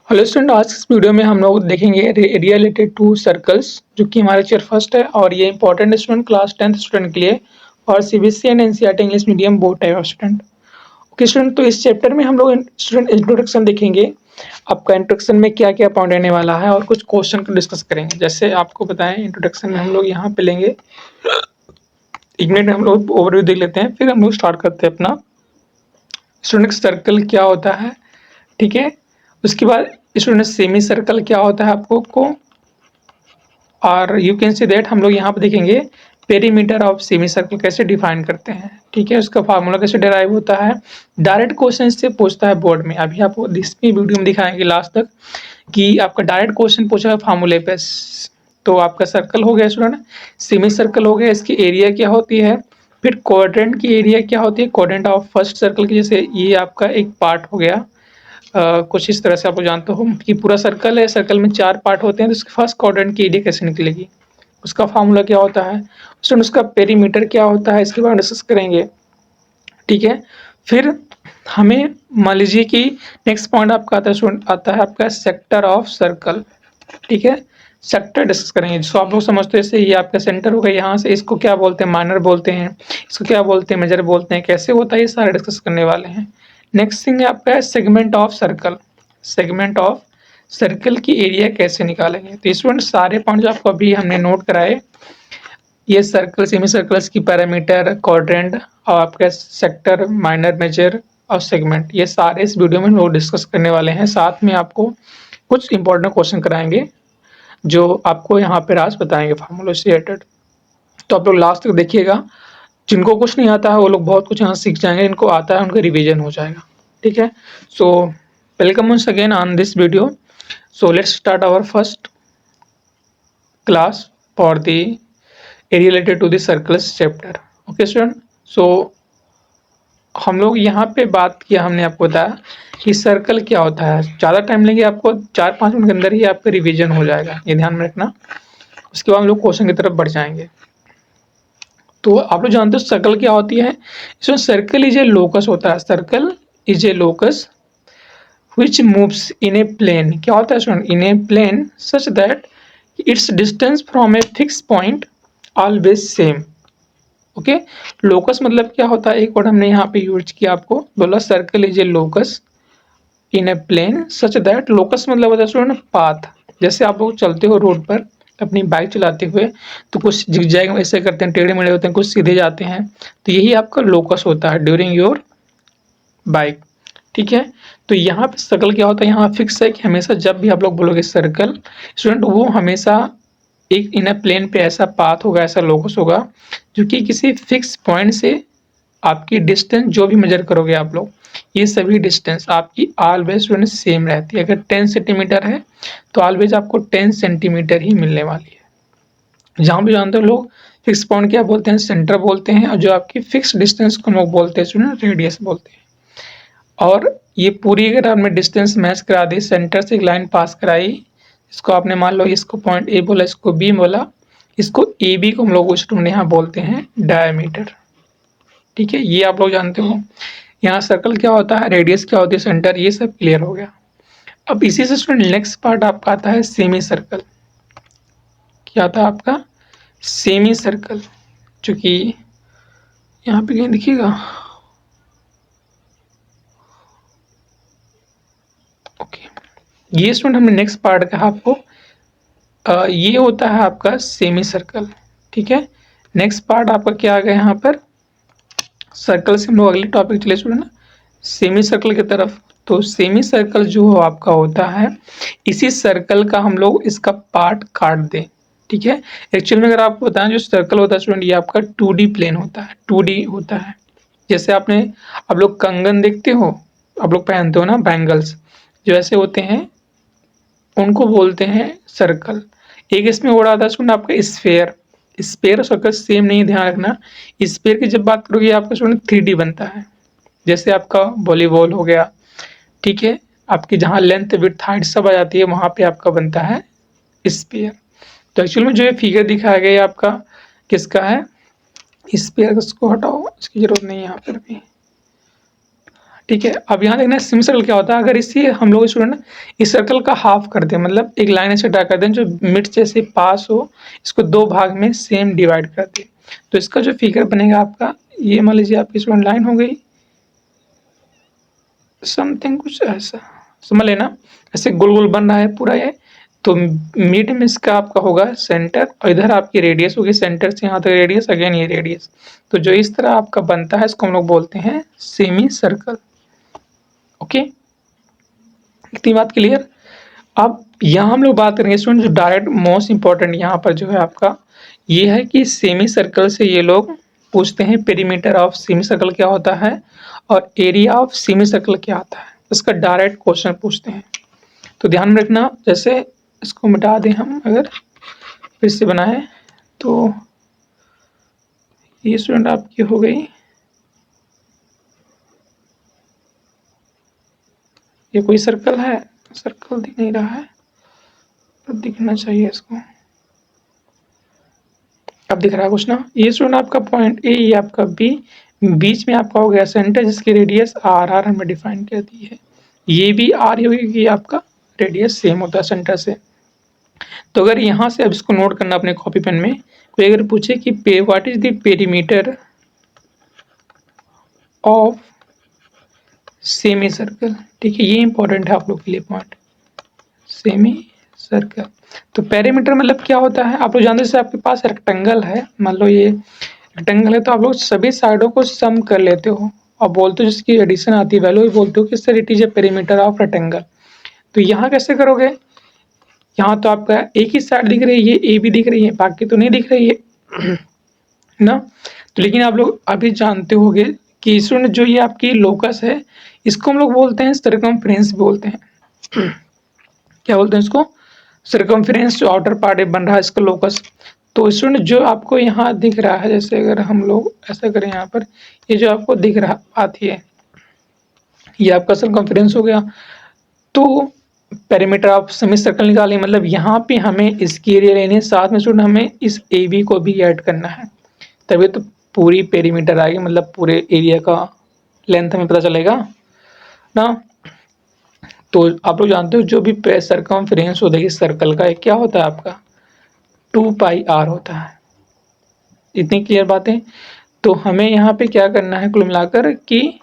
Hello student, आज इस video में हम लोग देखेंगे एरिया रिलेटेड टू सर्कल्स, जो कि हमारा चेयर फर्स्ट है और ये important student class 10th student के लिए और CBSE and NCERT English medium both type of student. Okay student, तो इस चैप्टर में हम लोग स्टूडेंट इंट्रोडक्शन देखेंगे। आपका इंट्रोडक्शन में क्या क्या पॉइंट रहने वाला है और कुछ क्वेश्चन को डिस्कस करेंगे। जैसे आपको बताएं, इंट्रोडक्शन में हम लोग यहाँ पे लेंगे, एक मिनट हम लोग ओवरव्यू देख लेते हैं, फिर हम लोग स्टार्ट करते हैं अपना। स्टूडेंट सर्कल क्या होता है, ठीक है। उसके बाद स्टूडेंट सेमी सर्कल क्या होता है आपको को, और यू कैन सी दैट हम लोग यहाँ पे देखेंगे पेरीमीटर ऑफ सेमी सर्कल कैसे डिफाइन करते हैं, ठीक है। उसका फार्मूला कैसे डिराइव होता है, डायरेक्ट क्वेश्चन से पूछता है बोर्ड में। अभी आपको इस वीडियो में दिखाएंगे लास्ट तक कि आपका डायरेक्ट क्वेश्चन पूछा है फार्मूले पे। तो आपका सर्कल हो गया स्टूडेंट, सेमी सर्कल हो गया, इसकी एरिया क्या होती है, फिर क्वाड्रेंट की एरिया क्या होती है, क्वाड्रेंट ऑफ फर्स्ट सर्कल की। जैसे ये आपका एक पार्ट हो गया, कुछ इस तरह से आप जानते हो कि पूरा सर्कल है, सर्कल में 4 पार्ट होते हैं, तो उसके फर्स्ट क्वाड्रेंट की एरिया कैसे निकलेगी, उसका फार्मूला क्या होता है, उसका पेरीमीटर क्या होता है, इसके बारे में डिस्कस करेंगे, ठीक है। फिर हमें मान लीजिए कि नेक्स्ट पॉइंट आपका आता है आपका सेक्टर ऑफ सर्कल, ठीक है। सेक्टर डिस्कस करेंगे, जिसको आप लोग समझते हैं ये आपका सेंटर होगा, यहाँ से इसको क्या बोलते हैं, माइनर बोलते हैं, इसको क्या बोलते हैं, मेजर बोलते हैं, कैसे होता है, ये सारे डिस्कस करने वाले हैं। नेक्स्ट थिंग है आपका segment of circle. Segment of circle की एरिया कैसे निकालेंगे। तो स्टूडेंट सारे पॉइंट जो आपको अभी हमने नोट कराए, ये सर्कल, सेमी सर्कल्स की पैरामीटर, क्वाड्रेंट और आपका सेक्टर, माइनर, मेजर और सेगमेंट, ये सारे इस वीडियो में लोग डिस्कस करने वाले हैं। साथ में आपको कुछ इंपॉर्टेंट क्वेश्चन कराएंगे जो आपको यहाँ पे आज बताएंगे फार्मूला से रिलेटेड। तो आप लोग लास्ट तक देखिएगा। जिनको कुछ नहीं आता है वो लोग बहुत कुछ यहाँ सीख जाएंगे, इनको आता है उनका रिवीजन हो जाएगा, ठीक है। So welcome once again on this video. So let's start our first class for the area related to the circles chapter. Okay student, so हम लोग यहाँ पे बात किया, हमने आपको बताया कि सर्कल क्या होता है। ज़्यादा टाइम लेंगे, आपको 4-5 मिनट के अंदर ही आपका रिवीजन हो जाएगा, ये ध्यान में रखना। उसके बाद हम लोग क्वेश्चन की तरफ बढ़ जाएंगे। तो आप लोग जानते हो सर्कल क्या होती है। इसमें सर्कल इज ए लोकस होता है, circle is a locus which moves in a plane। क्या होता है student, in a plane such that its distance from a fixed point always same। Okay, locus मतलब क्या होता है, एक वर्ड हमने यहाँ पे यूज किया, आपको बोला circle is a locus in a plane such that. Locus मतलब होता है स्टूडेंट पाथ। जैसे आप लोग चलते हो रोड पर अपनी बाइक चलाते हुए, तो कुछ जिगजैग ऐसे करते हैं, टेढ़े मेढ़े होते हैं, कुछ सीधे जाते हैं, तो यही आपका लोकस होता है ड्यूरिंग योर बाइक, ठीक है। तो यहाँ पे सर्कल क्या होता है, यहाँ फिक्स है कि हमेशा जब भी आप लोग बोलोगे सर्कल स्टूडेंट, वो हमेशा एक इन अ प्लेन पे ऐसा पाथ होगा, ऐसा लोकस होगा जो कि किसी फिक्स पॉइंट से आपकी डिस्टेंस जो भी मेजर करोगे आप लोग, ये सभी डिस्टेंस आपकी ऑलवेज स्टूडेंट सेम रहती है। अगर 10 सेंटीमीटर है तो ऑलवेज आपको 10 सेंटीमीटर ही मिलने वाली है। जहाँ भी जानते हो लोग फिक्स पॉइंट क्या बोलते हैं, सेंटर बोलते हैं, और जो आपकी फिक्स डिस्टेंस को लोग बोलते हैं स्टूडेंट रेडियस बोलते हैं। और ये पूरी अगर आपने डिस्टेंस मैच करा दी, सेंटर से एक लाइन पास कराई, इसको आपने मान लो इसको पॉइंट ए बोला, इसको बी बोला, इसको ए बी को हम लोग स्टूडेंट यहाँ बोलते हैं डायमीटर, ठीक है। ये आप लोग जानते हो। यहाँ सर्कल क्या होता है, रेडियस क्या होती है, सेंटर, ये सब क्लियर हो गया। अब इसी से स्टूडेंट नेक्स्ट पार्ट आपका आता है सेमी सर्कल। क्या आता है आपका सेमी सर्कल, जो कि यहाँ पे कहीं दिखिएगा, ओके। ये स्टूडेंट हमने नेक्स्ट पार्ट कहा आपको, ये होता है आपका सेमी सर्कल, ठीक है। नेक्स्ट पार्ट आपका क्या आ गया यहाँ पर, सर्कल से हम लोग अगले टॉपिक चले स्टूडेंट ना, सेमी सर्कल की तरफ। तो सेमी सर्कल जो आपका होता है, इसी सर्कल का हम लोग इसका पार्ट काट दें, ठीक है। एक्चुअल में अगर आपको बताएं, जो सर्कल होता है स्टूडेंट, ये आपका 2D प्लेन होता है, 2D होता है। जैसे आपने, आप लोग कंगन देखते हो, आप लोग पहनते हो ना बैंगल्स, जो ऐसे होते हैं उनको बोलते हैं सर्कल। एक इसमें हो रहा था स्टूडेंट आपका स्फेयर। स्फेयर और सर्कल सेम नहीं, ध्यान रखना। स्फेयर की जब बात करोगे आपका स्टूडेंट 3D बनता है, जैसे आपका वॉलीबॉल हो गया, ठीक है। आपकी जहाँ लेंथ विड्थ हाइट सब आ जाती है, वहाँ पे आपका बनता है स्फेयर। तो एक्चुअल में जो ये फिगर दिखाया गया है आपका किसका है, स्फेयर। इसको हटाओ, इसकी जरूरत नहीं है यहाँ पर भी, ठीक है। अब यहाँ देखना सेमी सर्कल क्या होता है, अगर इसी हम लोग स्टूडेंट इस सर्कल का हाफ कर दें, मतलब एक लाइन ऐसे ड्रा कर दें जो मिड से पास हो, इसको 2 भाग में सेम डिवाइड कर दें, तो इसका जो फिगर बनेगा आपका, ये मान लीजिए आपकी स्टूडेंट लाइन हो गई, समथिंग कुछ ऐसा समझ लेना, ऐसे गोल गोल बन रहा है पूरा ये। तो मिड में इसका आपका होगा सेंटर, और इधर आपकी रेडियस होगी, सेंटर से यहाँ तक रेडियस, अगेन ये रेडियस। तो जो इस तरह आपका बनता है इसको हम लोग बोलते हैं सेमी सर्कल। ओके, इतनी बात क्लियर। अब यहाँ हम लोग बात करेंगे स्टूडेंट, जो डायरेक्ट मोस्ट इंपॉर्टेंट यहाँ पर जो है आपका ये है कि सेमी सर्कल से ये लोग पूछते हैं पेरीमीटर ऑफ सेमी सर्कल क्या होता है और एरिया ऑफ सेमी सर्कल क्या आता है, इसका डायरेक्ट क्वेश्चन पूछते हैं। तो ध्यान में रखना, जैसे इसको मिटा दें हम, अगर फिर से बनाए तो ये स्टूडेंट आपकी हो गई, ये कोई सर्कल है, सर्कल दिख नहीं रहा है, तो दिखना चाहिए इसको, अब दिख रहा है कुछ ना। ये स्टूडेंट आपका पॉइंट ए, ये आपका बी, बीच में आपका हो गया सेंटर जिसकी रेडियस आर आर हमें डिफाइन कर दी है, ये भी आर होगी कि आपका रेडियस सेम होता है सेंटर से। तो अगर यहाँ से अब इसको नोट करना अपने कॉपी पेन में, कोई अगर पूछे कि what is the perimeter of semi circle, ठीक है, ये इंपॉर्टेंट है आप लोग के लिए पॉइंट, सेमी सर्कल। तो पेरीमीटर मतलब क्या होता है, आप लोग जानते हैं जैसे आपके पास रेक्टेंगल है, मान लो ये रेक्टेंगल है, तो आप लोग सभी साइडों को सम कर लेते हो और बोलते हो जिसकी एडिशन आती है वैल्यू, बोलते हो कि sir it is a perimeter of rectangle. तो यहाँ कैसे करोगे, यहाँ तो आपका एक ही साइड दिख रही है, ये ए भी दिख रही है, बाकी तो नहीं दिख रही है ना। तो लेकिन आप लोग अभी जानते होंगे कि स्टूडेंट जो ये आपकी लोकस है, इसको हम लोग बोलते हैं सर्कमफ्रेंस बोलते हैं क्या बोलते हैं इसको, सर्कमफ्रेंस, जो आउटर पार्ट बन रहा है इसका लोकस। तो स्टूडेंट जो आपको यहाँ दिख रहा है, जैसे अगर हम लोग ऐसा करें यहाँ पर, ये जो आपको दिख रहा आती है, ये आपका सर्कमफ्रेंस हो गया। तो पेरीमीटर ऑफ सेमी सर्कल निकालें, मतलब यहाँ पे हमें इसकी एरिया लेनी है, साथ में स्टूडेंट हमें इस ए बी को भी ऐड करना है, तभी तो पूरी पेरीमीटर आएगी, मतलब पूरे एरिया का लेंथ हमें पता चलेगा ना। तो आप लोग जानते हो जो भी सर्कमफ्रेंस होता है इस सर्कल का, क्या होता है आपका 2 पाई आर होता है। इतनी क्लियर बातें। तो हमें यहाँ पे क्या करना है कुल मिलाकर कि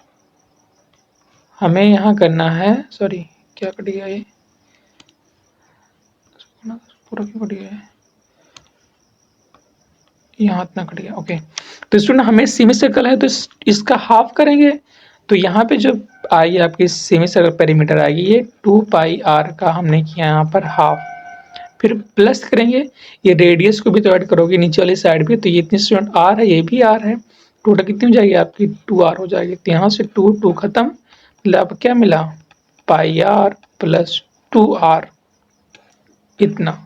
हमें यहाँ करना है, सॉरी क्या कट गया ये, पूरा क्यों कट गया है, यहाँ इतना कट गया। ओके, तो स्टूडेंट हमें सेमी सर्कल है तो इसका हाफ करेंगे, तो यहाँ पे जो आएगी आपकी सेमी सर्कल पेरीमीटर आएगी, ये 2 पाई आर का हमने किया यहाँ पर हाफ, फिर प्लस करेंगे, ये रेडियस को भी तो ऐड करोगे नीचे वाली साइड भी, तो ये इतनी स्टूडेंट आर है, ये भी आर है, टोटल कितनी हो जाएगी आपकी 2 आर हो जाएगी। तो यहाँ से 2 खत्म, मतलब आपको क्या मिला पाई आर प्लस 2 आर, इतना।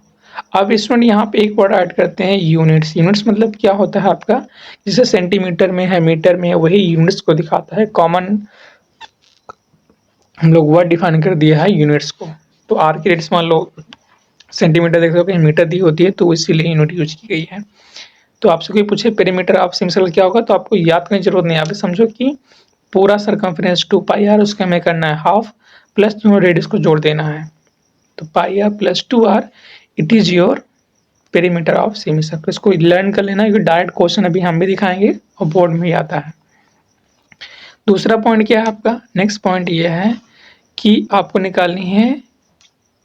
अब स्टूडेंट यहाँ पे एक वर्ड ऐड करते हैं यूनिट्स। यूनिट्स मतलब क्या होता है आपका, जैसे सेंटीमीटर में है, मीटर में है, वही यूनिट्स को दिखाता है, कॉमन हम लोग वर्ड डिफाइन कर दिया है यूनिट्स को। तो आर की रेट्स मान लो सेंटीमीटर देख सकते हो, मीटर दी होती है, तो इसीलिए यूनिट यूज की गई है। तो आपसे कोई पूछे पेरीमीटर ऑफ सेमी सर्कल क्या होगा, तो आपको याद करने की जरूरत नहीं है, आप समझो कि पूरा सर्कमफ्रेंस 2 पाई आर, उसका हमें करना है हाफ, प्लस दोनों रेडियस को जोड़ देना है, तो pi r plus 2 r, it is your perimeter of semi circle. इसको लर्न कर लेना, क्योंकि डायरेक्ट क्वेश्चन अभी हम भी दिखाएंगे और बोर्ड में ही आता है। दूसरा पॉइंट क्या है आपका, नेक्स्ट पॉइंट ये है कि आपको निकालनी है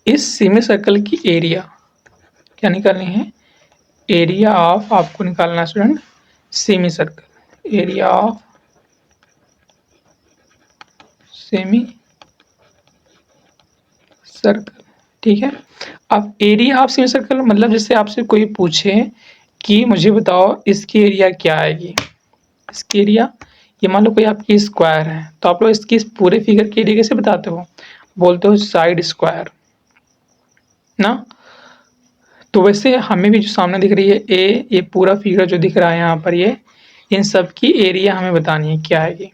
इस सेमी सर्कल की एरिया, क्या निकालनी है, एरिया ऑफ, आपको निकालना है student semi circle, area of semi circle, ठीक है। अब एरिया ऑफ सेमी सर्कल मतलब जैसे आपसे कोई पूछे कि मुझे बताओ इसकी एरिया क्या आएगी, इसकी एरिया, ये मान लो कोई आपकी स्क्वायर है, तो आप लोग इसकी इस पूरे फिगर की एरिया कैसे बताते हो, बोलते हो साइड स्क्वायर ना। तो वैसे हमें भी जो सामने दिख रही है ए, ये पूरा फिगर जो दिख रहा है यहाँ पर, ये इन सब की एरिया हमें बतानी है क्या आएगी।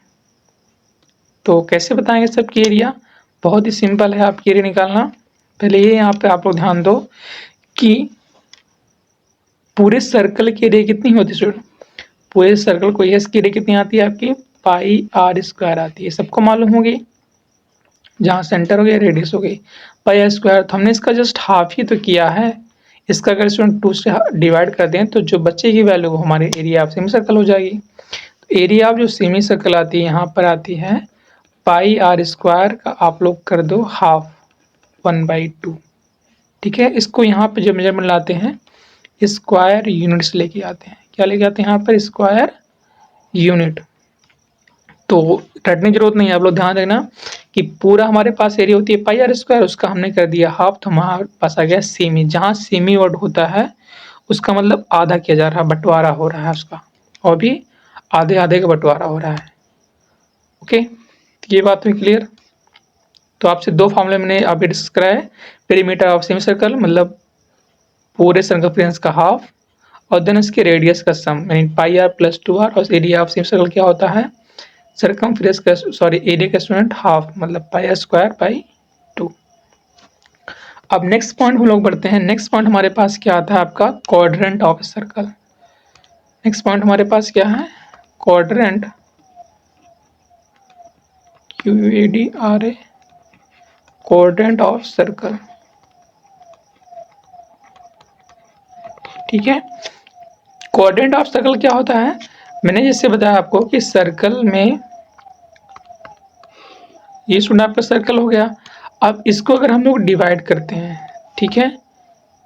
तो कैसे बताएंगे सबकी एरिया, बहुत ही सिंपल है आपकी एरिया निकालना। पहले ये यहाँ पे आप लोग ध्यान दो कि पूरे सर्कल की एरिया कितनी होती है स्टूडेंट, पूरे सर्कल को इसकी एरिया कितनी आती है आपकी पाई आर स्क्वायर आती है, सबको मालूम होगी। जहाँ सेंटर हो गया, रेडियस हो गई पाई आर स्क्वायर। तो हमने इसका जस्ट हाफ ही तो किया है। इसका अगर स्टूडेंट 2 से डिवाइड कर दें तो जो बच्चे की वैल्यू हमारे एरिया ऑफ सेमी सर्कल हो जाएगी। तो एरिया ऑफ जो सेमी सर्कल आती है यहाँ पर आती है पाई आर स्क्वायर का आप लोग कर दो हाफ 1/2। ठीक है, इसको यहाँ पे जब मेजरमेंट लाते हैं स्क्वायर यूनिट्स लेके आते हैं। क्या लेके आते हैं यहाँ पर? Square unit. तो रटने की जरूरत नहीं है, आप लोग ध्यान देना कि पूरा हमारे पास एरिया होती है पाई आर स्क्वायर, उसका हमने कर दिया हाफ, तो हमारे पास आ गया सेमी। जहाँ सेमी वर्ड होता है उसका मतलब आधा किया जा रहा है, बंटवारा हो रहा है उसका, और भी आधे आधे का बंटवारा हो रहा है। ओके, ये बात हुई क्लियर। तो आपसे 2 फॉर्मूले मैंने अभी डिस्कस कराया। पेरीमीटर ऑफ सेमी सर्कल मतलब पूरे सर्कमफ्रेंस का हाफ, और देन उसके रेडियस का सम यानी पाई आर प्लस 2r, और एरिया ऑफ सेमी सर्कल क्या होता है? सर्कमफ्रेंस का एरिया का स्टूडेंट हाफ मतलब पाई आर स्क्वायर बाई 2। अब नेक्स्ट पॉइंट हम लोग बढ़ते हैं। नेक्स्ट पॉइंट हमारे पास क्या आता है आपका? Quadrant of circle. Next point हमारे पास क्या है? Quadrant, QADRA, quadrant of circle. ठीक है, क्वाड्रेंट ऑफ सर्कल क्या होता है? मैंने जैसे बताया आपको कि सर्कल में ये स्टूडेंट आपका सर्कल हो गया। अब इसको अगर हम लोग डिवाइड करते हैं, ठीक है,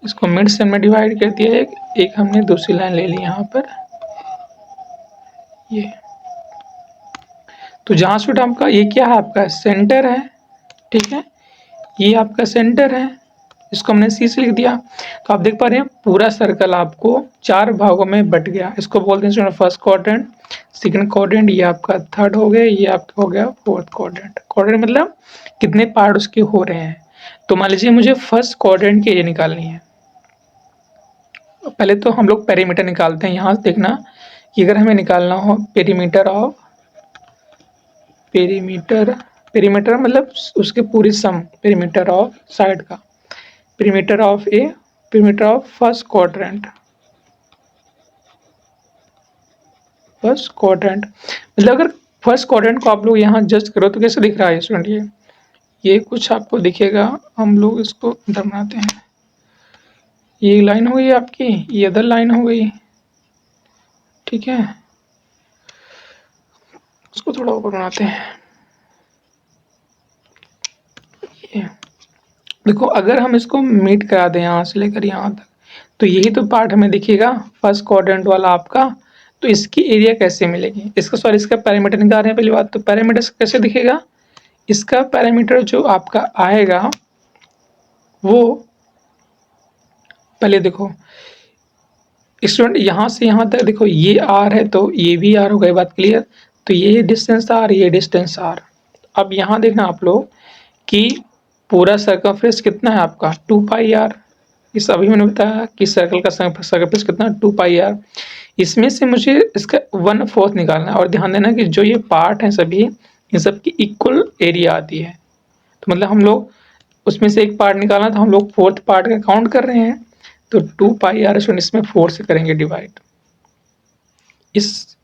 इसको मिड से में डिवाइड कर दिया, एक हमने दूसरी लाइन ले ली यहाँ पर ये। तो जहाँ स्टूडेंट आपका ये क्या है? आपका सेंटर है। ठीक है, ये आपका सेंटर है, इसको हमने सी से लिख दिया। तो आप देख पा रहे हैं पूरा सर्कल आपको 4 भागों में बट गया। इसको बोलते हैं फर्स्ट क्वाड्रेंट, सेकंड क्वाड्रेंट, ये आपका थर्ड हो गया, ये आपका हो गया फोर्थ क्वाड्रेंट। क्वाड्रेंट मतलब कितने पार्ट उसके हो रहे हैं। तो मान लीजिए मुझे फर्स्ट क्वाड्रेंट की एरिया निकालनी है। पहले तो हम लोग पेरीमीटर निकालते हैं। यहाँ से देखना कि अगर हमें निकालना हो पेरीमीटर मतलब उसके पूरी सम, पेरीमीटर ऑफ साइड का, पेरीमीटर ऑफ फर्स्ट क्वाड्रेंट मतलब अगर फर्स्ट क्वाड्रेंट को आप लोग यहाँ जस्ट करो तो कैसे दिख रहा है स्टूडेंट? ये कुछ आपको दिखेगा। हम लोग इसको इधर बनाते हैं, ये लाइन हो गई आपकी, ये अदर लाइन हो गई। ठीक है, उसको थोड़ा ऊपर बनाते हैं। ये देखो, अगर हम इसको मीट करा दें यहाँ से लेकर यहाँ तक, तो यही तो पार्ट हमें दिखेगा फर्स्ट क्वाड्रेंट वाला आपका। तो इसकी एरिया कैसे मिलेगी? इसका पैरामीटर निकाल रहे हैं। पहली बात तो पैरामीटर कैसे दिखेगा? इसका पैरामीटर जो आपका आएगा वो पहले देखो स्टूडेंट, यहाँ से यहाँ तक देखो, ये r है तो ये भी r हो गई, बात क्लियर। तो ये डिस्टेंस r, ये डिस्टेंस r। अब यहाँ देखना आप लोग कि पूरा सर्कमफ्रेंस कितना है आपका? 2 पाई r। इस अभी मैंने बताया कि सर्कल का सर्कमफ्रेंस कितना? 2 पाई r। इसमें से मुझे इसका 1/4 निकालना है। और ध्यान देना कि जो ये पार्ट हैं सभी, इन सब की इक्वल एरिया आती है। तो मतलब हम लोग उसमें से एक पार्ट निकालना, तो हम लोग फोर्थ पार्ट का काउंट कर रहे हैं। तो 2 पाई r इसमें 4 से करेंगे डिवाइड।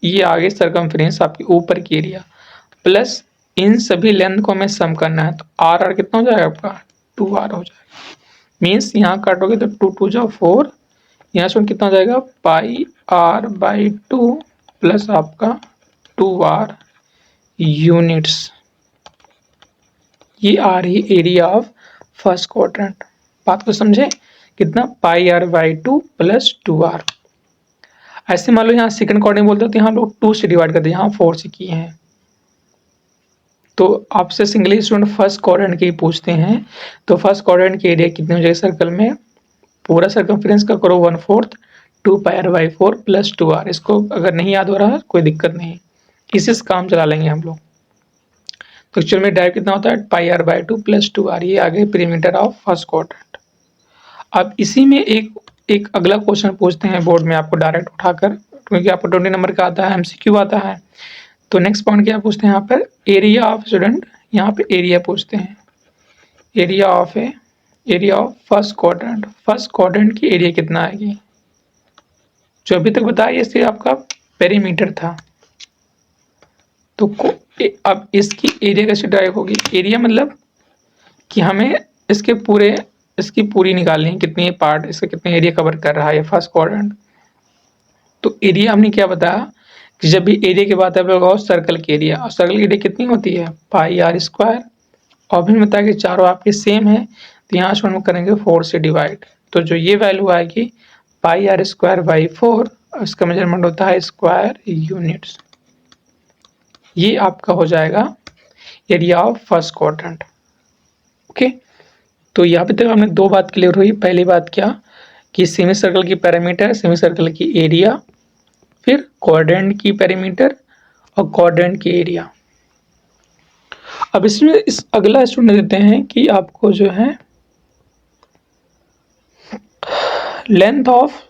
ये आगे सर्कमफ्रेंस आपकी ऊपर की एरिया प्लस इन सभी लेंथ को हमें सम करना है। तो r कितना हो जाएगा आपका? 2r हो जाएगा। मीन्स यहाँ काटोगे तो 2 2 जा 4, यहाँ से कितना हो जाएगा? पाई r/2 प्लस आपका 2r यूनिट्स। ये आ रही एरिया ऑफ फर्स्ट क्वाड्रेंट। बात को समझे? कितना? पाई r/2 प्लस 2r। ऐसे मान लो यहाँ सेकंड क्वाड्रेंट बोलते हैं तो यहाँ लोग 2 से डिवाइड करते हैं, यहाँ 4 से किए हैं। तो आपसे सिंगली स्टूडेंट फर्स्ट क्वाड्रेंट के ही पूछते हैं। तो फर्स्ट क्वाड्रेंट की एरिया कितनी हो जाएगी सर्कल में? पूरा सर्कमफ्रेंस का करो 1/4, 2 पाई r/4 प्लस 2r। इसको अगर नहीं याद हो रहा कोई दिक्कत नहीं, इसी से काम चला लेंगे हम लोग। तो एक्चुअल में डायरेक्ट कितना होता है? पाई r/2 प्लस 2r। ये आगे पेरीमीटर ऑफ फर्स्ट क्वाड्रेंट। अब इसी में एक अगला क्वेश्चन पूछते हैं बोर्ड में आपको डायरेक्ट उठाकर, क्योंकि आपको 20 नंबर का आता है, MCQ आता है। तो नेक्स्ट पॉइंट क्या पूछते हैं यहाँ पर? एरिया ऑफ स्टूडेंट, यहाँ पे एरिया पूछते हैं। Area of first quadrant. First quadrant की एरिया कितना आएगी? जो अभी तक बताया ये सिर्फ आपका पेरीमीटर था। तो अब इसकी एरिया कैसे ड्राइव होगी? एरिया मतलब कि हमें इसकी पूरी निकालनी है, कितनी पार्ट इसका कितने एरिया कवर कर रहा है फर्स्ट क्वाड्रेंट। तो एरिया हमने क्या बताया कि जब भी एरिया की बात है सर्कल की एरिया, और सर्कल की एरिया कितनी होती है पाई आर स्क्वायर। और भी बताया कि चारों आपके सेम है, तो यहाँ से हम करेंगे 4 से डिवाइड, तो जो ये वैल्यू आएगी पाई आर स्क्वायर बाई 4, इसका मेजरमेंट होता है स्क्वायर यूनिट्स। ये आपका हो जाएगा area of first quadrant. Okay, तो यहाँ पे तक हमने दो बात क्लियर हुई। पहली बात क्या कि सेमी सर्कल की पैरामीटर, सेमी सर्कल की एरिया, फिर क्वाड्रेंट की पैरामीटर और क्वाड्रेंट की एरिया। अब इसमें इस अगला स्टूडेंट देते हैं कि आपको जो है length of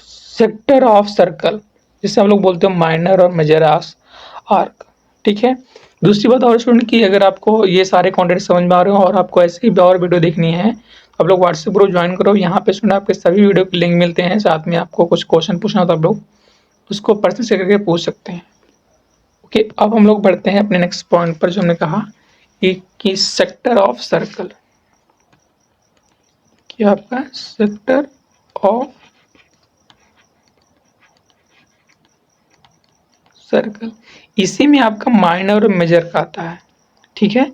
sector of circle, जिसे हम लोग बोलते हैं माइनर और मेजर आर्क। ठीक है, दूसरी बात और स्टूडेंट की अगर आपको ये सारे कंटेंट समझ में आ रहे हो और आपको ऐसे ही और वीडियो देखनी है, आप लोग व्हाट्सएप ग्रुप ज्वाइन करो। यहाँ पे स्टूडेंट आपके सभी वीडियो के लिंक मिलते हैं, साथ में आपको कुछ क्वेश्चन पूछना हो तो आप लोग उसको पर्सनल से करके पूछ सकते हैं। ओके, अब हम लोग बढ़ते हैं अपने नेक्स्ट पॉइंट पर, जो हमने कहा कि सेक्टर ऑफ सर्कल। क्या आपका सेक्टर ऑफ सर्कल, इसी में आपका माइनर और मेजर का आता है। ठीक है,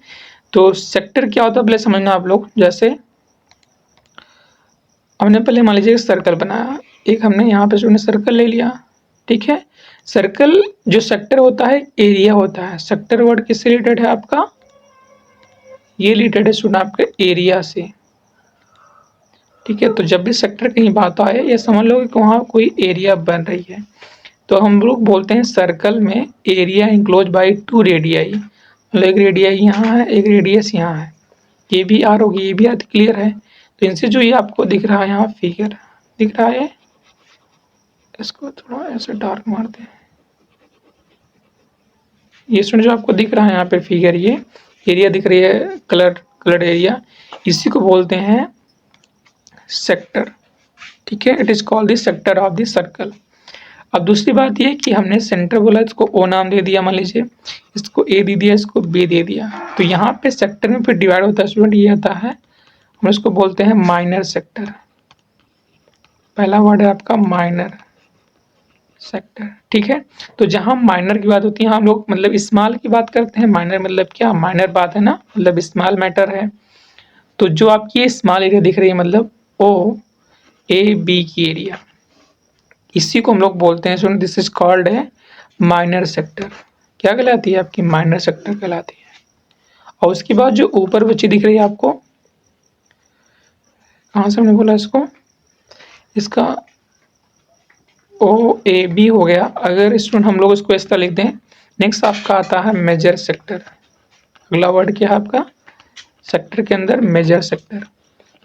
तो सेक्टर क्या होता है पहले समझना आप लोग। जैसे हमने पहले मान लीजिए सर्कल बनाया, एक हमने यहाँ पे जो सर्कल ले लिया। ठीक है, सर्कल जो सेक्टर होता है एरिया होता है। सेक्टर वर्ड किससे रिलेटेड है आपका? ये रिलेटेड है स्टूडेंट आपके एरिया से। ठीक है, तो जब भी सेक्टर कहीं बात आए ये समझ लो कि वहाँ कोई एरिया बन रही है, तो हम लोग बोलते हैं सर्कल में एरिया इंक्लोज बाई 2 रेडियाई। मतलब एक रेडियाई यहाँ है, एक रेडियस यहाँ है, ये भी आर होगी, ये भी आर क्लियर है। तो इनसे जो ये आपको दिख रहा है यहाँ फिगर दिख रहा है, इसको थोड़ा ऐसे डार्क मारते हैं। ये स्टूडेंट जो आपको दिख रहा है यहाँ पे फिगर, ये एरिया दिख रही है कलर एरिया, इसी को बोलते हैं सेक्टर। ठीक है, it is called the sector of the circle. अब दूसरी बात ये कि हमने सेंटर बोला, इसको ओ नाम दे दिया, मान लीजिए इसको ए दे दिया, इसको बी दे दिया, तो यहाँ पे सेक्टर में फिर डिवाइड होता है स्टूडेंट, ये आता है हम इसको बोलते हैं माइनर सेक्टर। पहला वर्ड है आपका माइनर सेक्टर। ठीक है, तो जहाँ माइनर की बात होती है हम लोग मतलब स्मॉल की बात करते हैं। माइनर मतलब क्या? माइनर बात है ना, मतलब स्मॉल मैटर है। तो जो आपकी ये स्मॉल एरिया दिख रही है मतलब ओ ए बी की एरिया, इसी को हम लोग बोलते हैं स्टूडेंट दिस इज कॉल्ड है माइनर सेक्टर। क्या कहलाती है? आपकी माइनर सेक्टर कहलाती है। और उसके बाद जो ऊपर बच्ची दिख रही है आपको, कहाँ से हमने बोला इसको, इसका ओ ए बी हो गया। अगर स्टूडेंट हम लोग इसको इस तरह लिख दें, नेक्स्ट आपका आता है मेजर सेक्टर। अगला वर्ड क्या है आपका? सेक्टर के अंदर मेजर सेक्टर।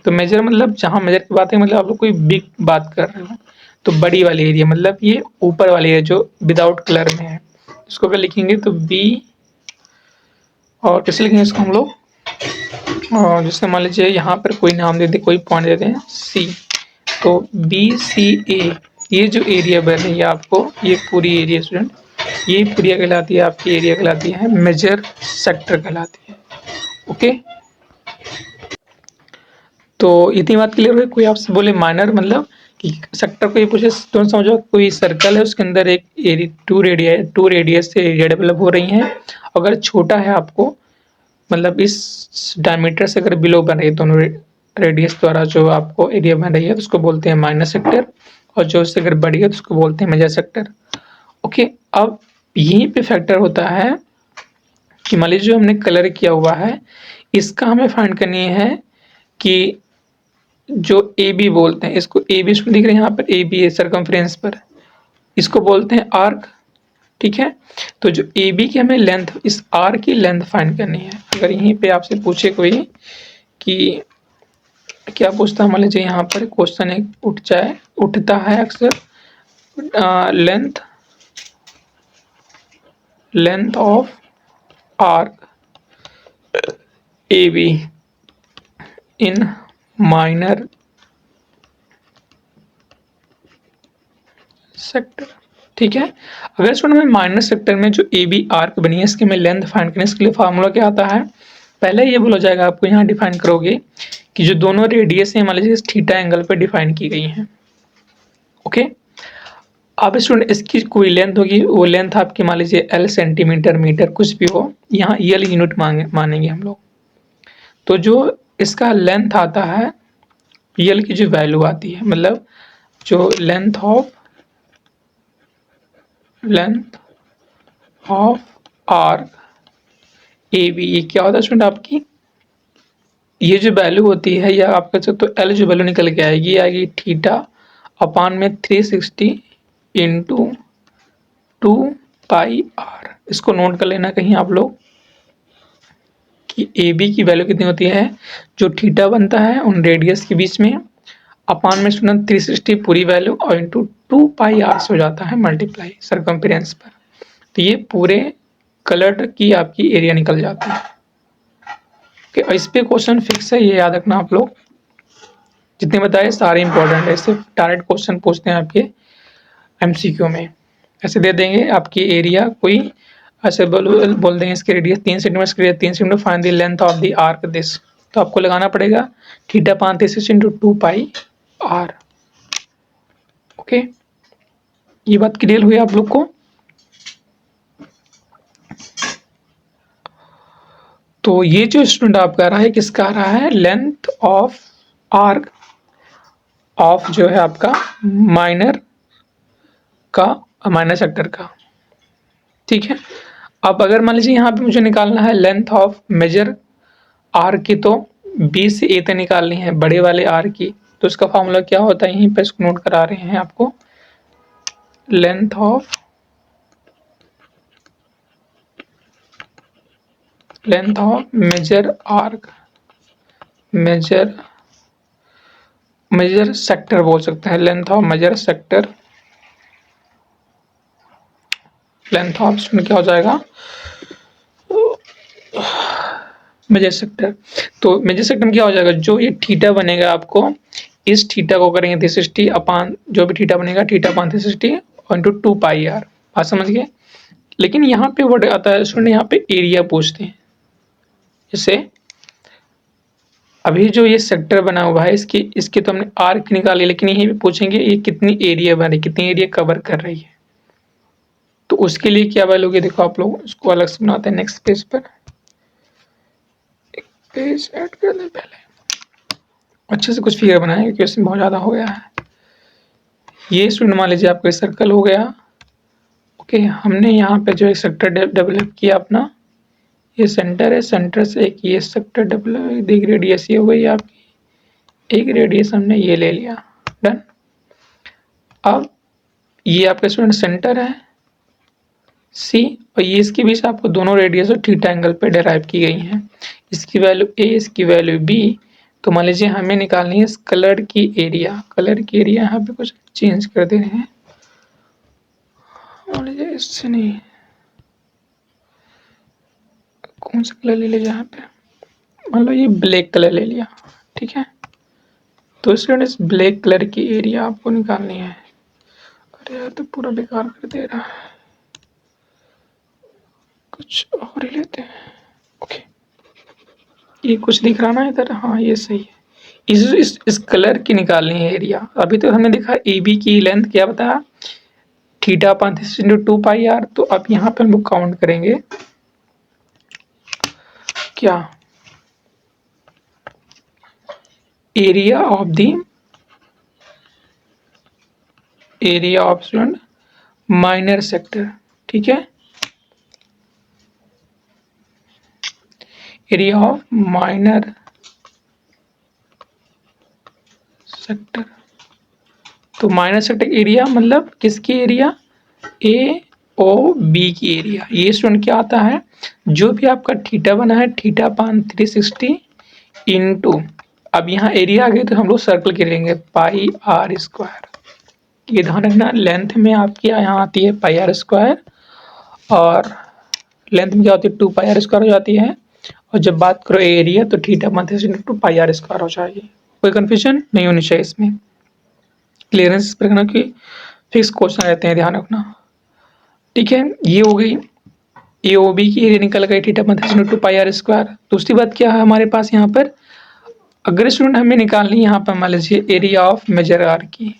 तो मेजर मतलब जहाँ मेजर की बात है मतलब आप लोग कोई बिग बात कर रहे हो, तो बड़ी वाली एरिया मतलब ये ऊपर वाली है जो विदाउट कलर में है, इसको अगर लिखेंगे तो बी, और कैसे लिखेंगे इसको हम लोग, और जैसे मान लीजिए यहाँ पर कोई नाम दे दे, कोई पॉइंट दे दें सी, तो बी सी ए, ये जो एरिया बन रही है आपको, ये पूरी एरिया स्टूडेंट, ये पूरी कहलाती है आपकी एरिया कहलाती है मेजर सेक्टर कहलाती है। ओके, तो इतनी बात क्लियर हुई। कोई आपसे बोले माइनर मतलब कि सेक्टर को ये पूछे तो समझो कोई सर्कल है उसके अंदर एक टू रेडियस से एरिया डेवलप हो रही हैं। अगर छोटा है आपको मतलब इस डायमीटर से अगर बिलो बन रही है दोनों रेडियस द्वारा जो आपको एरिया बन रही है तो उसको बोलते हैं माइनर सेक्टर, और जो उससे अगर बड़ी है तो उसको बोलते हैं मेजर सेक्टर। ओके, अब यहीं पे फैक्टर होता है कि मान लीजिए जो हमने कलर किया हुआ है इसका हमें फाइंड करनी है कि जो ए बी बोलते हैं, इसको ए बी दिख रहे हैं यहाँ पर, ए बी है सरकमफ्रेंस पर, इसको बोलते हैं आर्क। ठीक है, तो जो ए बी की हमें लेंथ, इस आर की लेंथ फाइंड करनी है। अगर यहीं पे आपसे पूछे कोई कि क्या पूछता है, मान लीजिए यहाँ पर क्वेश्चन एक उठता है अक्सर, length of arc A be in minor sector. ठीक है। अगर स्टूडेंट हमें माइनर सेक्टर में जो ए बी आर्क बनी है इसकी हमें लेंथ फाइंड करनी है, इसके लिए फार्मूला क्या आता है, पहले ये बोला जाएगा आपको, यहाँ डिफाइन करोगे कि जो दोनों रेडियस है मान लीजिए थीटा एंगल पे डिफाइन की गई है। ओके, अब स्टूडेंट इसकी कोई लेंथ होगी, वो लेंथ आपकी मान लीजिए एल सेंटीमीटर मीटर कुछ भी हो, यहाँ यल यूनिट मानेंगे हम लोग। तो जो इसका लेंथ आता है, यल की जो वैल्यू आती है, मतलब जो length of arc A B, ये क्या होता है स्टूडेंट आपकी, ये जो वैल्यू होती है या आप कह सकते हो एल जो वैल्यू निकल के आएगी आएगी थीटा अपान में 360 इंटू 2πr। इसको नोट कर लेना कहीं आप लोग कि ए बी की वैल्यू कितनी होती है, जो थीटा बनता है उन रेडियस के बीच में, अपान में स्टूडेंट 360 पूरी वैल्यू और इंटू 2πr से हो जाता है मल्टीप्लाई सरकमफ्रेंस पर। तो ये पूरे कलर की आपकी एरिया निकल जाती है। ओके, इस पे क्वेश्चन फिक्स है, ये याद रखना आप लोग, जितने बताए सारे इंपॉर्टेंट है, सिर्फ डायरेक्ट क्वेश्चन पूछते हैं आपके एमसीक्यू में। ऐसे दे देंगे आपकी एरिया कोई ऐसे बोल देंगे इसके रेडियस 3 सेंटीमीटर, इसके radius 3 centimetre, find the length of the arc this, तो आपको लगाना पड़ेगा थीटा पान 360 इंटू 2πr। ओके, ये बात क्लियर हुई आप लोग को। तो ये जो स्टूडेंट आपका रहा है किसका आ रहा है, लेंथ ऑफ आर्क ऑफ जो है आपका माइनर सेक्टर का। ठीक है, अब अगर मान लीजिए यहाँ पे मुझे निकालना है लेंथ ऑफ मेजर आर की, तो बी से ए तक निकालनी है बड़े वाले आर की, तो इसका फॉर्मूला क्या होता है, यहीं पे इसको नोट करा रहे हैं आपको, length of major arc, major sector बोल सकते हैं, length of major sector, length of क्या हो जाएगा मेजर सेक्टर। तो मेजर सेक्टर में क्या हो जाएगा, जो ये थीटा बनेगा आपको, इस थीटा को करेंगे 360 अपान जो भी थीटा बनेगा थीटा अपान 360 और इंटू 2πr। बात समझ गए। लेकिन यहाँ पे वर्ड आता है स्टूडेंट, यहाँ पे एरिया पूछते हैं। जैसे अभी जो ये सेक्टर बना हुआ है इसकी तो हमने आर्क निकाली, लेकिन यहीं पे पूछेंगे ये कितनी एरिया बन रही, कितनी एरिया कवर कर रही है, तो उसके लिए क्या वैल्यू होगी, देखो आप लोग उसको अलग से बनाते हैं नेक्स्ट पेज पर, पेज ऐड कर दें पहले, अच्छे से कुछ फिगर बनाएं क्योंकि इसमें बहुत ज़्यादा हो गया है। ये स्टूडेंट मान लीजिए आपका सर्कल हो गया। ओके, हमने यहाँ पे जो एक सेक्टर डेवलप किया अपना, ये सेंटर है, सेंटर से एक ये सेक्टर डेवलप, एक रेडियस ये हो गई आपकी, एक रेडियस हमने ये ले लिया, डन। अब ये आपका स्टूडेंट सेंटर है सी, और ये इसके बीच आपको दोनों रेडियस और थीटा एंगल पे डेराइव की गई हैं, इसकी वैल्यू ए, इसकी वैल्यू बी। तो मान लीजिए हमें निकालनी है इस कलर की एरिया, यहाँ पे कुछ चेंज कर दे रहे हैं, मान लीजिए इससे नहीं, कौन सा कलर ले लिया यहाँ पे, मान लो ये ब्लैक कलर ले लिया, ठीक है। तो इस ब्लैक कलर की एरिया आपको निकालनी है। अरे यार तो पूरा बेकार कर दे रहा है, कुछ और ही लेते हैं। ओके, ये कुछ दिख रहा ना इधर, हाँ ये सही है। इस कलर की निकालनी है एरिया। अभी तो हमने देखा ए बी की लेंथ क्या बताया, थीटा अपान 360 इंटू 2πr। तो अब यहाँ पे हम लोग काउंट करेंगे क्या, area of student minor sector, ठीक है, एरिया ऑफ माइनर सेक्टर। तो माइनर सेक्टर एरिया मतलब किसकी एरिया, ए ओ बी की एरिया। ये स्टूडेंट क्या आता है, जो भी आपका थीटा बना है थीटा पान 360 इंटू, अब यहाँ एरिया आ गई तो हम लोग सर्कल के लेंगे पाई आर स्क्वायर। ये ध्यान रखना, लेंथ में आपकी यहाँ आती है पाई आर स्क्वायर, और लेंथ में क्या होती है 2πr स्क्वायर हो जाती है, और जब बात करो एरिया तो थीटा पान 360 इंटू πr स्क्वायर हो जाएगी। कोई कन्फ्यूजन नहीं होनी चाहिए इसमें, क्लियरेंस रखना कि फिक्स क्वेश्चन रहते हैं, ध्यान रखना। ठीक है, ये हो गई AOB की एरिया निकल गई थीटा मतलब 2 पाई r²। दूसरी बात क्या है हमारे पास यहाँ पर, अगर स्टूडेंट हमें निकालनी है यहाँ पर मान लीजिए एरिया ऑफ मेजर आर्क की,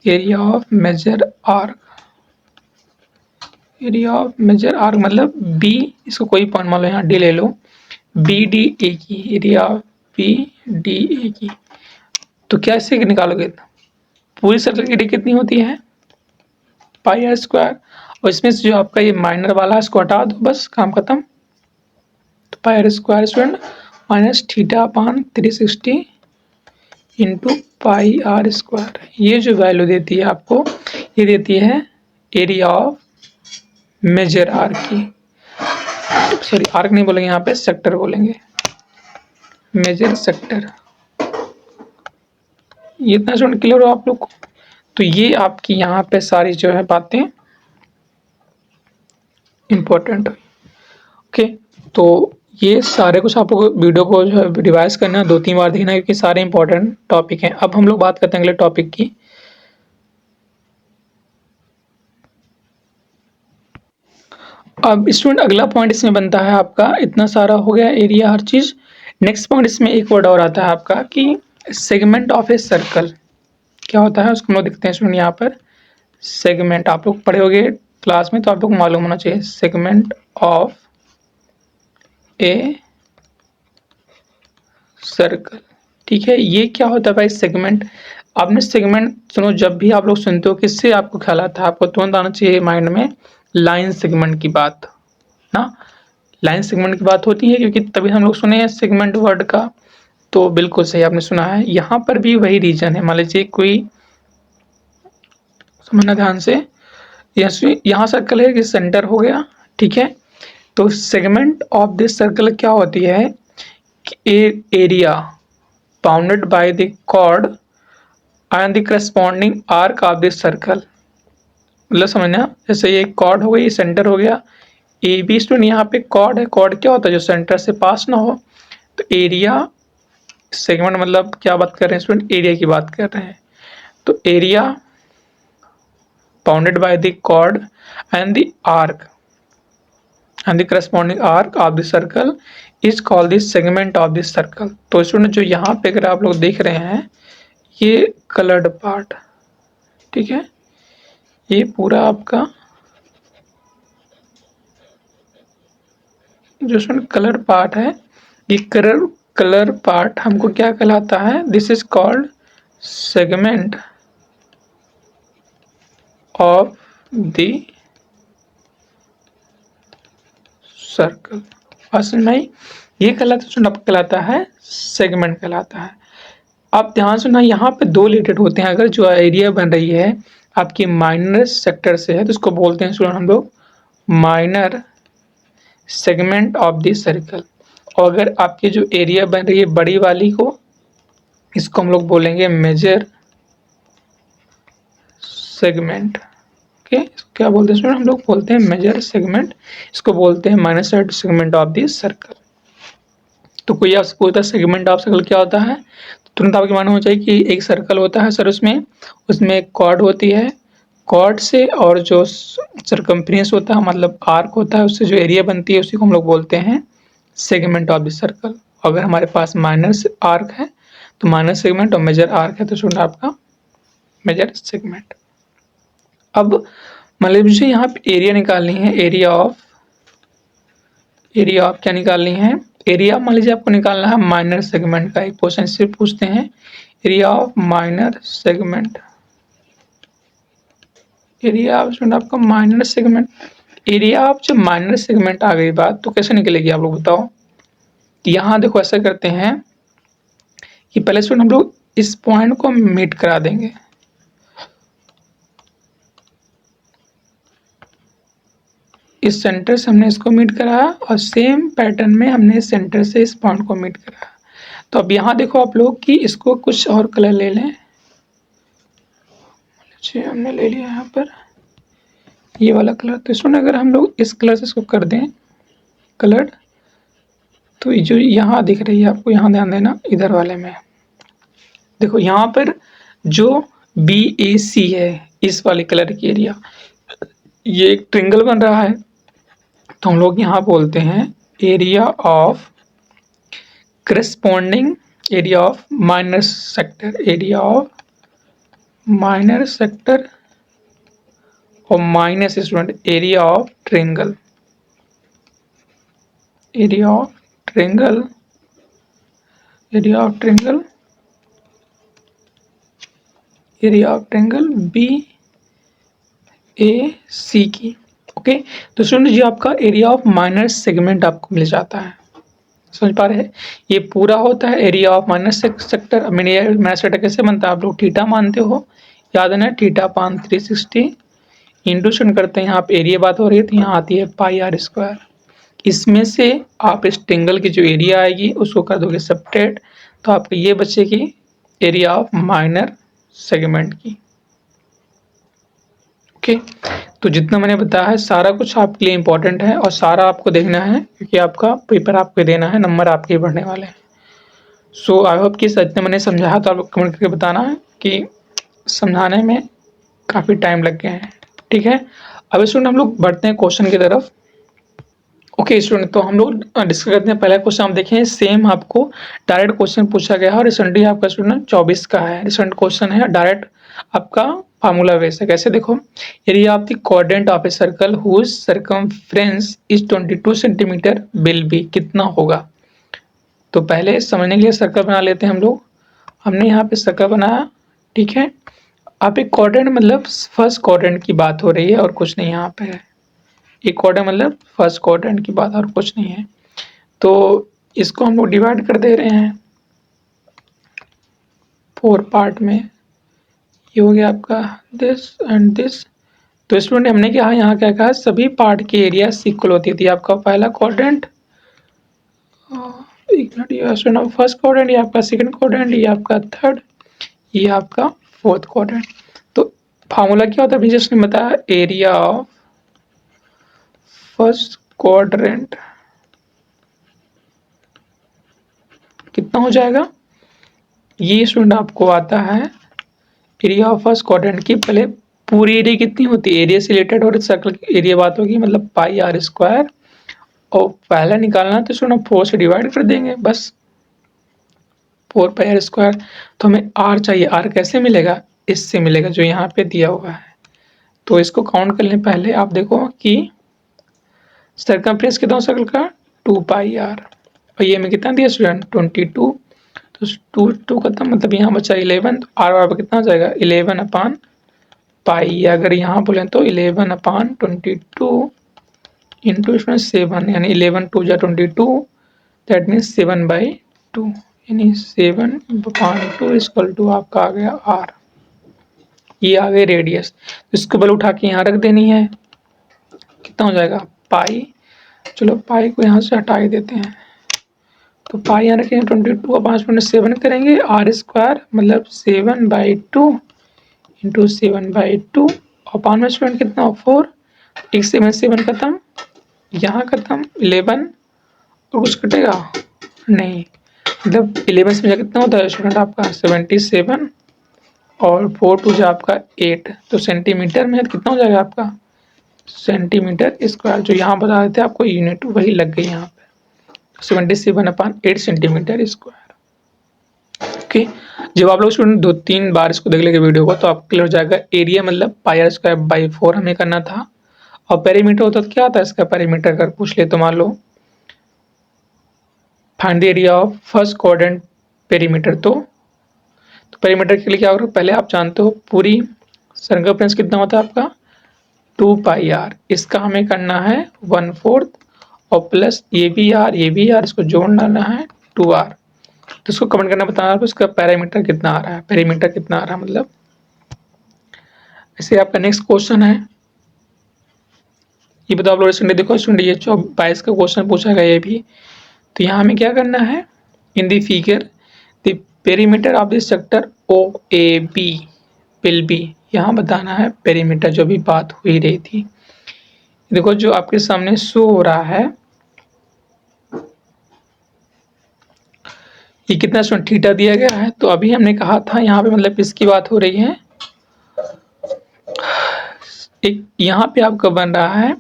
area of major arc, area of major arc मतलब बी, इसको कोई पॉइंट मान लो यहाँ डी ले लो, BDA की एरिया ऑफ BDA की, तो क्या इससे निकालोगे, पूरी सर्कल की एरिया कितनी होती है πr², और इसमें से जो आपका ये माइनर वाला है इसको हटा दो, बस काम खत्म। तो πr² student minus theta upon 360 into πr², ये जो वैल्यू देती है आपको, ये देती है एरिया ऑफ मेजर आर्क की, सॉरी आर्क नहीं बोलेंगे यहाँ पे, सेक्टर बोलेंगे, मेजर सेक्टर। ये इतना स्टूडेंट क्लियर हो आप लोग को। तो ये आपकी यहाँ पे सारी जो है बातें इम्पोर्टेंट। ओके, तो ये सारे कुछ आप लोग वीडियो को जो है रिवाइज करना, 2-3 बार देखना, क्योंकि सारे इंपॉर्टेंट टॉपिक हैं। अब हम लोग बात करते हैं अगले टॉपिक की। अब स्टूडेंट अगला पॉइंट इसमें बनता है आपका, इतना सारा हो गया एरिया हर चीज। नेक्स्ट पॉइंट इसमें एक वर्ड और आता है आपका कि सेगमेंट ऑफ ए सर्कल क्या होता है, उसको हम लोग देखते हैं स्टूडेंट यहाँ पर। सेगमेंट आप लोग पढ़े होंगे क्लास में, तो आप लोग को मालूम होना चाहिए, सेगमेंट ऑफ ए सर्कल। ठीक है, ये क्या होता है भाई सेगमेंट। आपने सेगमेंट सुनो, जब भी आप लोग सुनते हो किससे आपको ख्याल आता है, आपको तुरंत आना चाहिए माइंड में लाइन सेगमेंट की बात ना, लाइन सेगमेंट की बात होती है, क्योंकि तभी हम लोग सुने हैं सेगमेंट वर्ड का। तो बिल्कुल सही आपने सुना है, यहाँ पर भी वही रीजन है। मान लीजिए कोई, समझना ध्यान से, यहाँ सर्कल है, कि सेंटर हो गया, ठीक है। तो सेगमेंट ऑफ दिस सर्कल क्या होती है, area bounded by the chord and the corresponding arc of this circle. मतलब समझना, जैसे ये कॉर्ड हो गई, ये सेंटर हो गया, ए बी स्टूडेंट यहाँ पे कॉर्ड है। कॉर्ड क्या होता है, जो सेंटर से पास ना हो। तो एरिया सेगमेंट मतलब क्या बात कर रहे हैं स्टूडेंट, एरिया की बात कर रहे हैं। तो area bounded by the chord and the arc and the corresponding arc of the circle is called the segment of this circle। तो स्टूडेंट जो यहाँ पे अगर आप लोग देख रहे हैं, ये कलर्ड पार्ट, ठीक है, ये पूरा आपका जो स्टूडेंट कलर पार्ट है, ये कलर पार्ट हमको क्या कहलाता है, this is called segment of the circle. असल में ये कहलाता है सेगमेंट कहलाता है। आप ध्यान सुनना, यहाँ पे 2 रिलेटेड होते हैं। अगर जो एरिया बन रही है आपकी माइनर सेक्टर से है, तो इसको बोलते हैं स्टूडेंट हम लोग minor segment of the circle. और अगर आपकी जो एरिया बन रही है बड़ी वाली को, इसको हम लोग बोलेंगे मेजर सेगमेंट। ओके, क्या बोलते हैं स्टूडेंट, हम लोग बोलते हैं मेजर सेगमेंट, इसको बोलते हैं minor segment of the circle. तो कोई आपसे पूछता है सेगमेंट ऑफ सर्कल क्या होता है, तो तुरंत आपके मालूम हो चाहिए कि एक सर्कल होता है सर, उसमें एक कॉर्ड होती है, कॉर्ड से और जो सरकमफ्रेंस होता है मतलब आर्क होता है, उससे जो एरिया बनती है उसी को हम लोग बोलते हैं सेगमेंट ऑफ द सर्कल। अगर हमारे पास माइनर आर्क है तो माइनर सेगमेंट, और मेजर आर्क है तो स्टूडेंट आपका मेजर सेगमेंट। अब मान लीजिए यहाँ पे एरिया निकालनी है, एरिया ऑफ क्या निकालनी है, एरिया मान लीजिए आपको निकालना है माइनर सेगमेंट का। एक क्वेश्चन से पूछते हैं area of minor segment, area of आपका माइनर सेगमेंट। एरिया ऑफ जब माइनर सेगमेंट आ गई बात, तो कैसे निकलेगी आप लोग बताओ। यहाँ देखो ऐसा करते हैं कि पहले स्टूडेंट हम लोग इस पॉइंट को मीट करा देंगे, इस सेंटर से हमने इसको मीट कराया, और सेम पैटर्न में हमने इस सेंटर से इस पॉइंट को मीट कराया। तो अब यहाँ देखो आप लोग कि इसको कुछ और कलर ले लें, हमने ले लिया यहाँ पर ये वाला कलर। तो इसमें अगर हम लोग इस कलर से इसको कर दें कलर, तो ये जो यहाँ दिख रही है आपको, यहाँ ध्यान देना इधर वाले में देखो, यहाँ पर जो BAC है इस वाले कलर की एरिया, ये एक ट्रिंगल बन रहा है, तो हम लोग यहाँ बोलते हैं area of corresponding area of minor sector, area of minor sector और minus student area of triangle, area of triangle, area of triangle, area of triangle B A C की। ओके, तो स्टूडेंट ये आपका एरिया ऑफ माइनर सेगमेंट आपको मिल जाता है, समझ पा रहे हैं। ये पूरा होता है area of minor sector. Minor sector कैसे बनता है, आप लोग थीटा मानते हो, याद है ना, थीटा अपान 360 इंटू स्टूडेंट करते हैं, यहाँ पे एरिया बात हो रही है तो यहाँ आती है पाई आर स्क्वायर। इसमें से आप इस ट्रिंगल की जो एरिया आएगी उसको कर दोगे सबट्रैक्ट, तो आपको ये बचेगी एरिया ऑफ माइनर सेगमेंट की। ओके, तो जितना मैंने बताया है सारा कुछ आपके लिए इंपॉर्टेंट है और सारा आपको देखना है, क्योंकि आपका पेपर आपको देना है, नंबर आपके ही बढ़ने वाले हैं। सो आई होप कि जितना मैंने समझाया तो आप कमेंट करके बताना है कि समझाने में काफ़ी टाइम लग गए हैं, ठीक है। अब स्टूडेंट हम लोग बढ़ते हैं क्वेश्चन की तरफ। ओके स्टूडेंट, तो हम लोग डिस्कस करते हैं। पहला क्वेश्चन आप देखें, सेम आपको डायरेक्ट क्वेश्चन पूछा गया है और रिसेंटली आपका स्टूडेंट 24 का है, रिसेंट क्वेश्चन है, डायरेक्ट आपका फार्मूला बेस है। कैसे देखो, area of the quadrant of a circle whose circumference is 22 centimetre will be, कितना होगा। तो पहले समझने के लिए सर्कल बना लेते हैं हम लोग। हमने यहाँ पे सर्कल बनाया, ठीक है। आप एक क्वाड्रेंट मतलब फर्स्ट क्वाड्रेंट की बात हो रही है और कुछ नहीं यहाँ पे है। एक क्वाड्रेंट मतलब फर्स्ट क्वाड्रेंट की बात और कुछ नहीं है। तो इसको हम लोग डिवाइड कर दे रहे हैं 4 पार्ट में। ये हो गया आपका दिस एंड दिस। तो स्टूडेंट हमने क्या यहाँ क्या कहा, सभी पार्ट की एरिया इक्वल होती थी। आपका पहला क्वाड्रेंट, स्टूडेंट फर्स्ट क्वाड्रेंट, ये आपका सेकंड क्वाड्रेंट, ये आपका थर्ड, ये आपका फोर्थ क्वाड्रेंट। तो फार्मूला क्या होता है, अभी जस्ट ने बताया, एरिया ऑफ फर्स्ट क्वाड्रेंट कितना हो जाएगा, ये स्टूडेंट आपको आता है एरिया ऑफ फर्स्ट क्वाड्रेंट की पहले पूरी एरिया कितनी होती है, एरिया से रिलेटेड और सर्कल की एरिया बात होगी, मतलब पाई आर स्क्वायर, और पहला निकालना तो स्टूडेंट 4 से डिवाइड कर देंगे बस, 4 पाई आर स्क्वायर। तो हमें आर चाहिए, आर कैसे मिलेगा, इससे मिलेगा जो यहाँ पे दिया हुआ है। तो इसको काउंट कर लें पहले, आप देखो कि सर्कमफ्रेंस कितना सर्कल का 2 पाई आर, और ये में कितना दिया स्टूडेंट 22, तो 2 खत्म, मतलब यहाँ बचा 11, तो आर बराबर कितना हो जाएगा 11 अपान पाई, अगर यहाँ बोले तो 11 अपान 22 इंटू 7, यानी 11 2 जा 22, दैट मीन्स 7/2, यानी 7/2 इक्वल टू आपका आ गया आर। ये आ गए रेडियस, इसको बल उठा के यहाँ रख देनी है, कितना हो जाएगा पाई। चलो पाई को यहाँ से हटा ही देते हैं, तो पाई यहाँ रखेंगे 22 और 5.7 करेंगे, आर स्क्वायर मतलब 7/2 इंटू 7/2 और 5 में स्टूडेंट कितना 4, एक 7 खत्म, यहाँ खत्म 11 और कुछ कटेगा नहीं, मतलब 11 से कितना होता है स्टूडेंट आपका 77 और 4 2 जो आपका 8, तो सेंटीमीटर में कितना हो जाएगा आपका सेंटीमीटर स्क्वायर। जो यहाँ बता देते आपको यूनिट वही लग गई यहाँ पे 77/8 सेंटीमीटर स्क्वायर। ओके, जब आप लोग स्टूडेंट 2-3 बार इसको देख लेंगे वीडियो को तो आपको क्लियर हो जाएगा। एरिया मतलब पाई आर स्क्वायर बाई 4 हमें करना था, और पेरीमीटर होता तो क्या होता है इसका पेरीमीटर, अगर पूछ ले तो मान लो find the area of first quadrant perimeter. तो पेरीमीटर के लिए क्या होगा, पहले आप जानते हो पूरी सर्कमफ्रेंस कितना होता है आपका 2 पाई आर, इसका हमें करना है 1/4 और प्लस ये भी आर इसको जोड़ डालना है 2r। तो इसको कमेंट करना बताना इसका पैरामीटर कितना आ रहा है, पेरीमीटर कितना आ रहा है मतलब। ऐसे आपका नेक्स्ट क्वेश्चन है, ये बताओ आप लोग स्टूडेंट, देखो स्टूडेंट ये 22 का क्वेश्चन पूछा गया ये भी। तो यहाँ हमें क्या करना है, in the figure the perimeter of this sector O A B will be, यहाँ बताना है पेरीमीटर जो भी बात हुई रही थी। देखो जो आपके सामने शो हो रहा है, ये कितना स्टूडेंट थीटा दिया गया है। तो अभी हमने कहा था यहाँ पे मतलब इसकी बात हो रही है, एक यहाँ पे आपका बन रहा है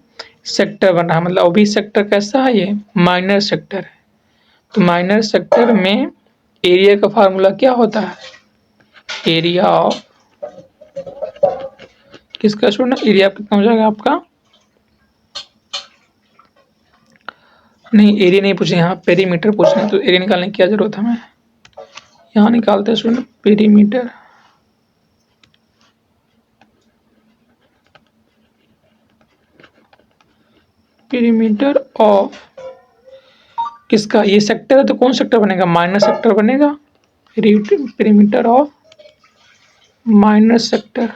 सेक्टर बन रहा है, मतलब अभी सेक्टर कैसा है, ये माइनर सेक्टर है। तो माइनर सेक्टर में एरिया का फार्मूला क्या होता है, एरिया ऑफ किसका स्टूडेंट, एरिया कितना हो जाएगा आपका, नहीं एरिया नहीं पूछे, यहाँ पेरीमीटर पूछना है, तो एरिया निकालने की क्या जरूरत है, हमें यहाँ निकालते हैं स्टूडेंट पेरीमीटर। पेरीमीटर ऑफ किसका, ये सेक्टर है तो कौन सेक्टर बनेगा, माइनर सेक्टर बनेगा। पेरीमीटर ऑफ माइनर सेक्टर,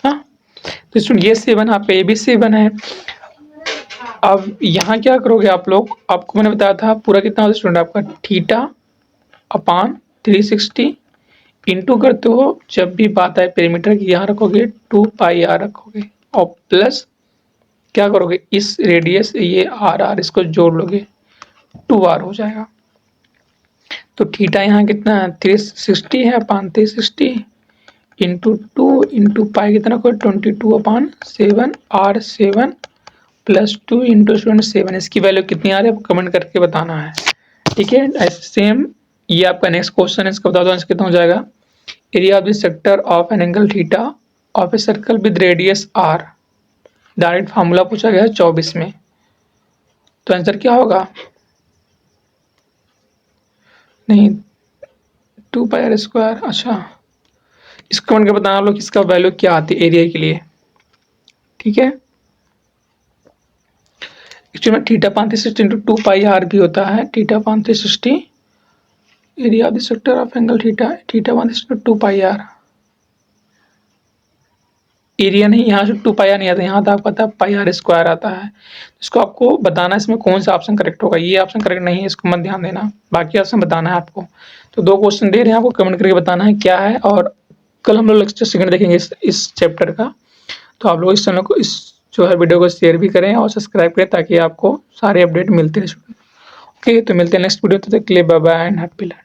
हाँ तो स्टूडेंट ये 7 यहाँ पे भी 7 है। अब यहाँ क्या करोगे आप लोग, आपको मैंने बताया था पूरा कितना होता है स्टूडेंट आपका थीटा अपान 360 इंटू करते हो, जब भी बात आए पेरीमीटर की यहाँ रखोगे 2 पाई आर रखोगे, और प्लस क्या करोगे इस रेडियस ये आर इसको जोड़ लोगे 2r हो जाएगा। तो थीटा यहाँ कितना है 360 है अपान 360 इंटू 2 इंटू पाई कितना को 22/7 r7 प्लस 2 इंटू 7, इसकी वैल्यू कितनी आ रही है कमेंट करके बताना है, ठीक है। ऐसे सेम ये आपका नेक्स्ट क्वेश्चन है, इसका बता दो आंसर कितना हो जाएगा, area of the sector of an angle theta of a circle with radius R, direct formula पूछा गया है 24 में, तो आंसर क्या होगा, नहीं 2 पाई आर स्क्वायर, अच्छा इसको कमेंट कर बताना लोग इसका वैल्यू क्या आती है एरिया के लिए, ठीक है। एक्चुअली में theta upon 360 into 2 pi R भी होता है, theta upon 360 area of the sector of angle theta, theta upon 360 2 pi R, area नहीं यहाँ से 2 पाई आर नहीं आता, यहाँ तो आपको पता है पाई आर स्क्वायर आता है। इसको आपको बताना है इसमें कौन सा ऑप्शन करेक्ट होगा, ये ऑप्शन करेक्ट नहीं है इसको मत ध्यान देना, बाकी ऑप्शन बताना है आपको। तो 2 क्वेश्चन दे रहे हैं आपको, कमेंट करके बताना है क्या है, और कल हम लोग लेक्चर सेकंड देखेंगे इस चैप्टर का। तो आप लोग इस चैनल को, इस जो है वीडियो को शेयर भी करें और सब्सक्राइब करें ताकि आपको सारे अपडेट मिलते रहे। ओके तो मिलते हैं नेक्स्ट वीडियो, तब तक के लिए bye bye and happy learning.